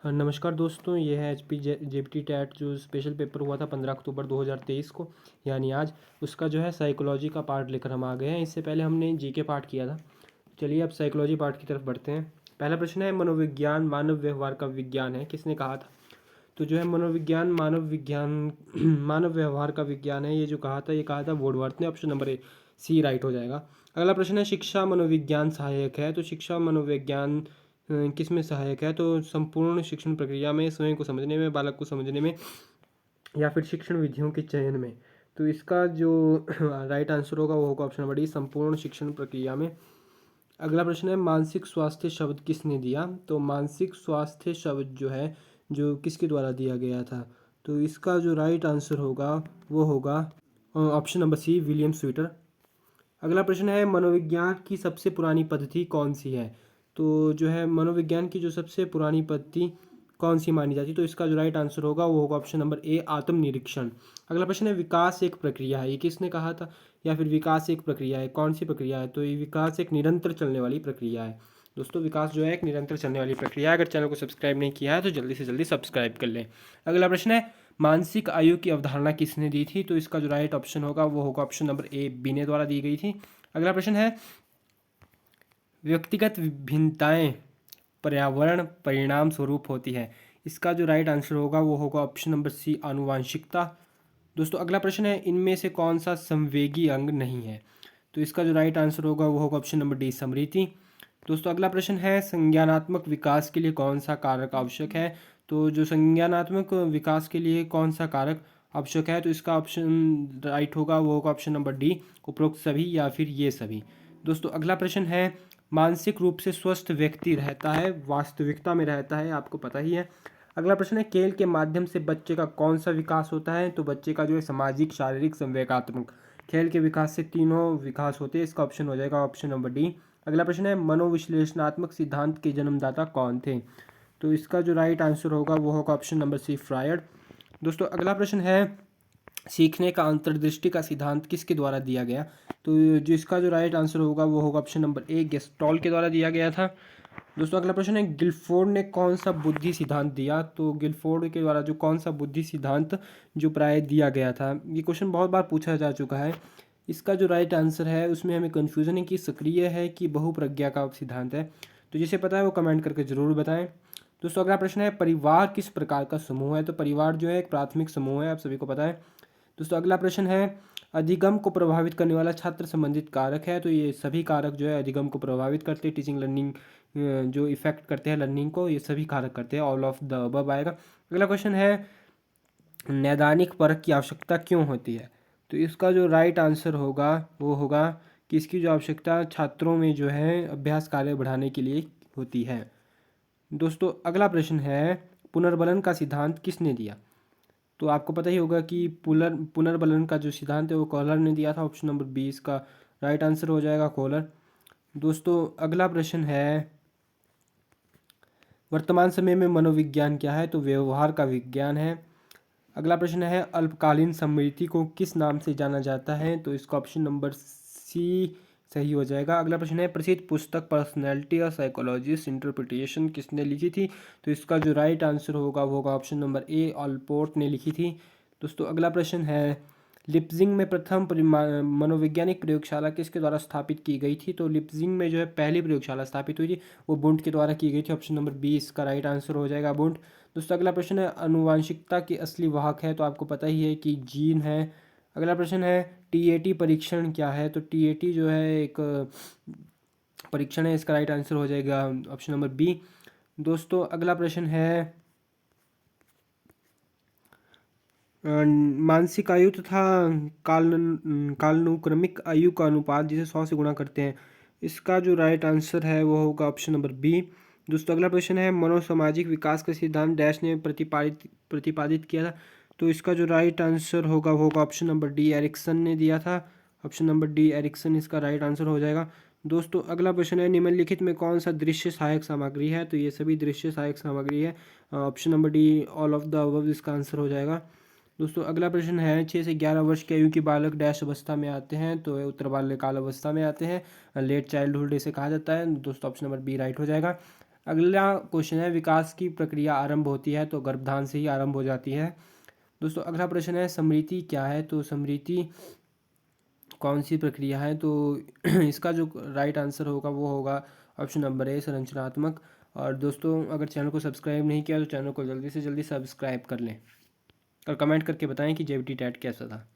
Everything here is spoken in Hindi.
हाँ, नमस्कार दोस्तों, ये है एच पी जेपीटी टैट जो स्पेशल पेपर हुआ था 15 अक्टूबर 2023 को, यानी आज। उसका जो है साइकोलॉजी का पार्ट लेकर हम आ गए हैं। इससे पहले हमने जीके पार्ट किया था। चलिए अब साइकोलॉजी पार्ट की तरफ बढ़ते हैं। पहला प्रश्न है, मनोविज्ञान मानव व्यवहार का विज्ञान है, किसने कहा था? तो जो है मनोविज्ञान मानव विज्ञान मानव व्यवहार का विज्ञान है, ये जो कहा था वुडवर्थ ने। Option number A C right हो जाएगा। अगला प्रश्न है, शिक्षा मनोविज्ञान सहायक है, तो शिक्षा मनोविज्ञान किस में सहायक है? तो संपूर्ण शिक्षण प्रक्रिया में, स्वयं को समझने में, बालक को समझने में, या फिर शिक्षण विधियों के चयन में। तो इसका जो राइट आंसर होगा वो होगा ऑप्शन नंबर डी, संपूर्ण शिक्षण प्रक्रिया में। अगला प्रश्न है, मानसिक स्वास्थ्य शब्द किसने दिया? तो मानसिक स्वास्थ्य शब्द जो है, जो किसके द्वारा दिया गया था? तो इसका जो राइट आंसर होगा वो होगा ऑप्शन नंबर सी, विलियम स्वीटर। अगला प्रश्न है, मनोविज्ञान की सबसे पुरानी पद्धति कौन सी है? तो जो है मनोविज्ञान की जो सबसे पुरानी पद्धति कौन सी मानी जाती है? तो इसका जो राइट आंसर होगा वो होगा ऑप्शन नंबर ए, आत्मनिरीक्षण। अगला प्रश्न है, विकास एक प्रक्रिया है, ये किसने कहा था? या फिर विकास एक प्रक्रिया है, कौन सी प्रक्रिया है? तो ये विकास एक निरंतर चलने वाली प्रक्रिया है। दोस्तों, विकास जो है एक निरंतर चलने वाली प्रक्रिया है। अगर चैनल को सब्सक्राइब नहीं किया है तो जल्दी से जल्दी सब्सक्राइब कर लें। अगला प्रश्न है, मानसिक आयु की अवधारणा किसने दी थी? तो इसका जो राइट ऑप्शन होगा वो होगा ऑप्शन नंबर ए, बिने द्वारा दी गई थी। अगला प्रश्न है, व्यक्तिगत भिन्नताएं पर्यावरण परिणाम स्वरूप होती है, इसका जो राइट आंसर होगा वो होगा ऑप्शन नंबर सी, आनुवांशिकता। दोस्तों, अगला प्रश्न है, इनमें से कौन सा संवेगी अंग नहीं है? तो इसका जो राइट आंसर होगा वो होगा ऑप्शन नंबर डी, स्मृति। दोस्तों, अगला प्रश्न है, संज्ञानात्मक विकास के लिए कौन सा कारक आवश्यक है? तो जो संज्ञानात्मक विकास के लिए कौन सा कारक आवश्यक है? तो इसका ऑप्शन राइट होगा वो होगा ऑप्शन नंबर डी, उपरोक्त सभी या फिर ये सभी। दोस्तों, अगला प्रश्न है, मानसिक रूप से स्वस्थ व्यक्ति रहता है, वास्तविकता में रहता है, आपको पता ही है। अगला प्रश्न है, खेल के माध्यम से बच्चे का कौन सा विकास होता है? तो बच्चे का जो है सामाजिक, शारीरिक, संवेगात्मक, खेल के विकास से तीनों विकास होते हैं। इसका ऑप्शन हो जाएगा ऑप्शन नंबर डी। अगला प्रश्न है, मनोविश्लेषणात्मक सिद्धांत के जन्मदाता कौन थे? तो इसका जो राइट आंसर होगा वो होगा ऑप्शन नंबर सी, फ्रायड। दोस्तों, अगला प्रश्न है, सीखने का अंतर्दृष्टि का सिद्धांत किसके द्वारा दिया गया? तो जो इसका जो राइट आंसर होगा वो होगा ऑप्शन नंबर ए, गेस्टॉल के द्वारा दिया गया था। दोस्तों, अगला प्रश्न है, गिलफोर्ड ने कौन सा बुद्धि सिद्धांत दिया? तो गिलफोर्ड के द्वारा जो कौन सा बुद्धि सिद्धांत जो प्राय दिया गया था, ये क्वेश्चन बहुत बार पूछा जा चुका है। इसका जो राइट आंसर है उसमें हमें कन्फ्यूज़न है कि सक्रिय है कि बहुप्रज्ञा का सिद्धांत है। तो जिसे पता है वो कमेंट करके ज़रूर बताएं। दोस्तों, अगला प्रश्न है, परिवार किस प्रकार का समूह है? तो परिवार जो है एक प्राथमिक समूह है, आप सभी को पता है। दोस्तों, अगला प्रश्न है, अधिगम को प्रभावित करने वाला छात्र संबंधित कारक है? तो ये सभी कारक जो है अधिगम को प्रभावित करते हैं, टीचिंग लर्निंग जो इफेक्ट करते हैं लर्निंग को, ये सभी कारक करते हैं, ऑल ऑफ द अबव आएगा। अगला क्वेश्चन है, नैदानिक परख की आवश्यकता क्यों होती है? तो इसका जो राइट आंसर होगा वो होगा कि इसकी जो आवश्यकता छात्रों में जो है अभ्यास कार्य बढ़ाने के लिए होती है। दोस्तों, अगला प्रश्न है, पुनर्बलन का सिद्धांत किसने दिया? तो आपको पता ही होगा कि पुनर्बलन का जो सिद्धांत है वो कॉलर ने दिया था। ऑप्शन नंबर 20 का राइट आंसर हो जाएगा कॉलर। दोस्तों, अगला प्रश्न है, वर्तमान समय में मनोविज्ञान क्या है? तो व्यवहार का विज्ञान है। अगला प्रश्न है, अल्पकालीन स्मृति को किस नाम से जाना जाता है? तो इसका ऑप्शन नंबर सी सही हो जाएगा। अगला प्रश्न है, प्रसिद्ध पुस्तक पर्सनैलिटी और साइकोलॉजिस्ट इंटरप्रिटेशन किसने लिखी थी? तो इसका जो राइट आंसर होगा वो होगा ऑप्शन नंबर ए, ऑलपोर्ट ने लिखी थी। दोस्तों, अगला प्रश्न है, लिप्जिंग में प्रथम मनोवैज्ञानिक प्रयोगशाला किसके द्वारा स्थापित की गई थी? तो लिप्जिंग में जो है पहली प्रयोगशाला स्थापित हुई थी वो बुंट के द्वारा की गई थी। ऑप्शन नंबर 20 का राइट आंसर हो जाएगा बुंट। दोस्तों, अगला प्रश्न है, अनुवांशिकता की असली वाहक है? तो आपको पता ही है कि जीन है। अगला प्रश्न है, टीएटी परीक्षण क्या है? तो टीएटी जो है एक परीक्षण है, इसका राइट आंसर हो जाएगा ऑप्शन नंबर बी। दोस्तों, अगला प्रश्न है, मानसिक आयु तथा कालानुक्रमिक आयु का अनुपात जिसे 100 से गुणा करते हैं, इसका जो राइट आंसर है वो होगा ऑप्शन नंबर बी। दोस्तों, अगला प्रश्न है, मनोसामाजिक विकास का सिद्धांत डैश ने प्रतिपादित किया था? तो इसका जो राइट आंसर होगा वो होगा ऑप्शन नंबर डी, एरिक्सन ने दिया था। ऑप्शन नंबर डी, एरिक्सन, इसका राइट आंसर हो जाएगा। दोस्तों, अगला प्रश्न है, निम्नलिखित में कौन सा दृश्य सहायक सामग्री है? तो ये सभी दृश्य सहायक सामग्री है। Option number D, all of the above, इसका आंसर हो जाएगा। दोस्तों, अगला प्रश्न है, 6 से 11 वर्ष की आयु के बालक डैश अवस्था में आते हैं? तो ये उत्तर बाल्यकाल अवस्था में आते हैं, लेट चाइल्डहुड इसे कहा जाता है। दोस्तों, ऑप्शन नंबर बी राइट हो जाएगा। अगला क्वेश्चन है, विकास की प्रक्रिया आरंभ होती है तो गर्भधान से ही आरंभ हो जाती है। दोस्तों अगला प्रश्न है, समृद्धि क्या है? तो समृद्धि कौन सी प्रक्रिया है? तो इसका जो राइट आंसर होगा वो होगा ऑप्शन नंबर ए, संरचनात्मक। और दोस्तों अगर चैनल को सब्सक्राइब नहीं किया तो चैनल को जल्दी से जल्दी सब्सक्राइब कर लें और कमेंट करके बताएं कि जेईई टेट कैसा था।